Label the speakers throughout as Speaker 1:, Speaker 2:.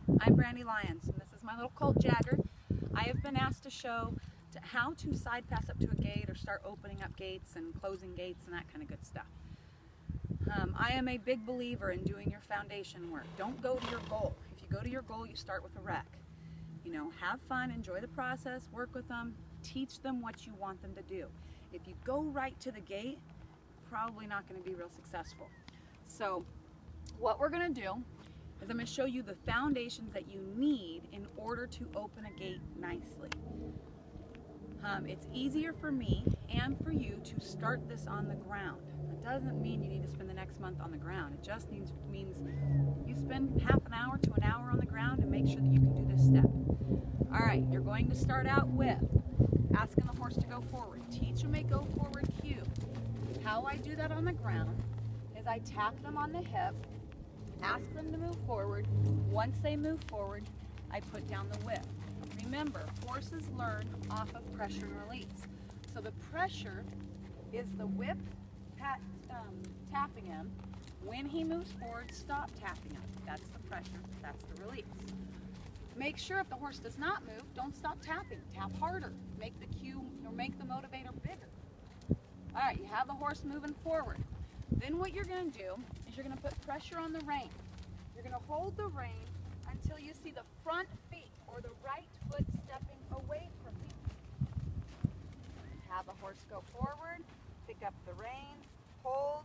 Speaker 1: I'm Brandi Lyons, and this is my little colt jagger. I have been asked to show how to side pass up to a gate or start opening up gates and closing gates and that kind of good stuff. I am a big believer in doing your foundation work. Don't go to your goal. If you go to your goal, you start with a wreck. You know, have fun, enjoy the process, work with them, teach them what you want them to do. If you go right to the gate, probably not going to be real successful. So what we're going to do is I'm going to show you the foundations that you need in order to open a gate nicely. It's easier for me and for you to start this on the ground. That doesn't mean you need to spend the next month on the ground. It just means you spend half an hour to an hour on the ground and make sure that you can do this step. All right, you're going to start out with asking the horse to go forward. Teach them a go forward cue. How I do that on the ground is I tap them on the hip, ask them to move forward. Once they move forward, I put down the whip. Remember, horses learn off of pressure and release. So the pressure is the whip, tapping him. When he moves forward, stop tapping him. That's the pressure, that's the release. Make sure if the horse does not move, don't stop tapping. Tap harder. Make the cue or make the motivator bigger. All right, you have the horse moving forward. Then what you're going to do is you're going to put pressure on the rein. You're going to hold the rein until you see the front feet or the right foot stepping away from you. Have the horse go forward, pick up the rein, hold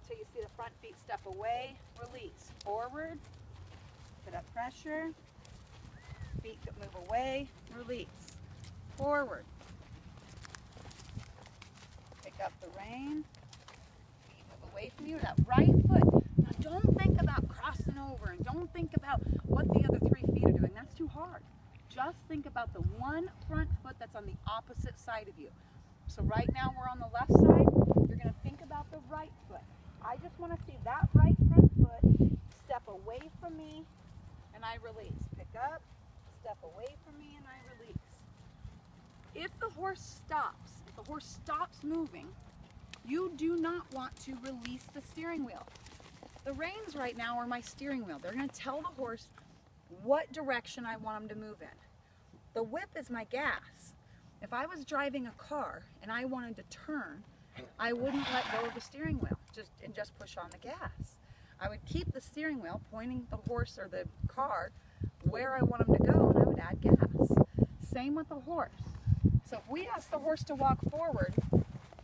Speaker 1: till you see the front feet step away, release. Forward, put up pressure, feet move away, release. Forward, pick up the rein, feet move away from you, that right foot. Now don't think about crossing over and don't think about what the other 3 feet are doing. That's too hard. Just think about the one front foot that's on the opposite side of you. So right now we're on the left side. You're going to think about the right foot. I just want to see that right front foot step away from me and I release. Pick up, step away from me and I release. If the horse stops moving, you do not want to release the steering wheel. The reins right now are my steering wheel. They're going to tell the horse what direction I want him to move in. The whip is my gas. If I was driving a car and I wanted to turn, I wouldn't let go of the steering wheel and just push on the gas. I would keep the steering wheel pointing the horse or the car where I want him to go and I would add gas. Same with the horse. So if we ask the horse to walk forward,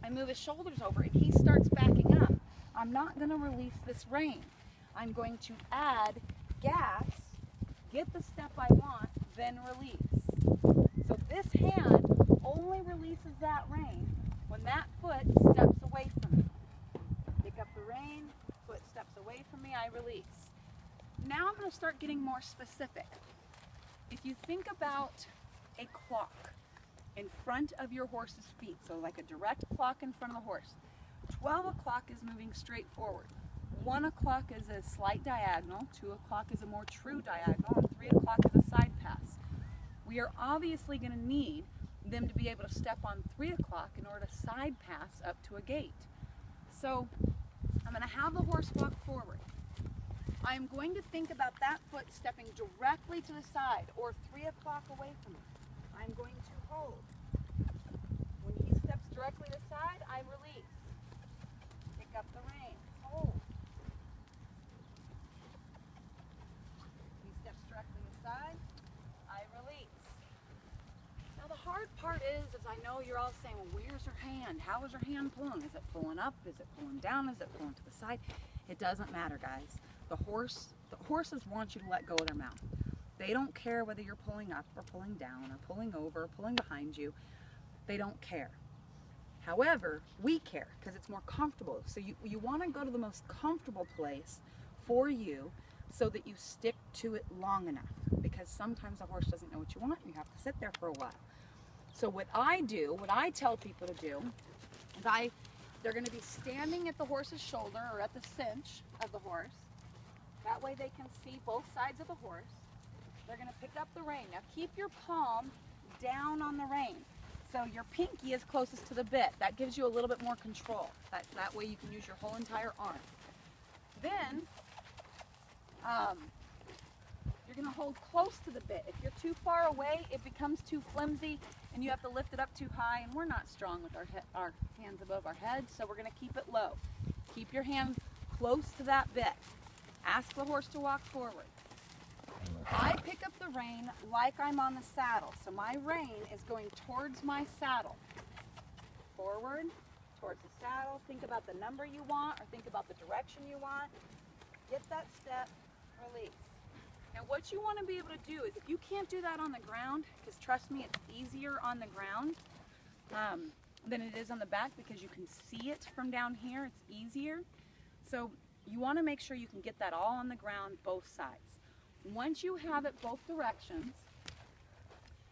Speaker 1: I move his shoulders over and he starts backing up, I'm not going to release this rein. I'm going to add gas, get the step I want, then release. So this hand only releases that rein when that foot steps away from me. Pick up the rein, foot steps away from me, I release. Now I'm going to start getting more specific. If you think about a clock in front of your horse's feet, so like a direct clock in front of the horse, 12 o'clock is moving straight forward. 1 o'clock is a slight diagonal, 2 o'clock is a more true diagonal, and 3 o'clock is a side pass. We are obviously going to need them to be able to step on 3 o'clock in order to side pass up to a gate. So I'm going to have the horse walk forward. I'm going to think about that foot stepping directly to the side or 3 o'clock away from me. I'm going to hold. When he steps directly to the side, I release. Pick up the rein. Hold. He steps directly to the side, I release. Now the hard part is I know you're all saying, well, where's her hand? How is her hand pulling? Is it pulling up? Is it pulling down? Is it pulling to the side? It doesn't matter, guys. The horses want you to let go of their mouth. They don't care whether you're pulling up or pulling down or pulling over or pulling behind you. They don't care. However, we care because it's more comfortable. So you want to go to the most comfortable place for you so that you stick to it long enough, because sometimes the horse doesn't know what you want and you have to sit there for a while. So what I tell people to do is they're going to be standing at the horse's shoulder or at the cinch of the horse. That way they can see both sides of the horse. They're going to pick up the rein. Now keep your palm down on the rein. So your pinky is closest to the bit. That gives you a little bit more control. That way you can use your whole entire arm. Then gonna hold close to the bit. If you're too far away, it becomes too flimsy and you have to lift it up too high, and we're not strong with our hands above our heads, so we're gonna keep it low. Keep your hands close to that bit. Ask the horse to walk forward. I pick up the rein like I'm on the saddle, so my rein is going towards my saddle. Forward, towards the saddle. Think about the number you want, or think about the direction you want. Get that step, release. Now what you want to be able to do is, if you can't do that on the ground, because trust me, it's easier on the ground than it is on the back, because you can see it from down here, it's easier. So you want to make sure you can get that all on the ground, both sides. Once you have it both directions,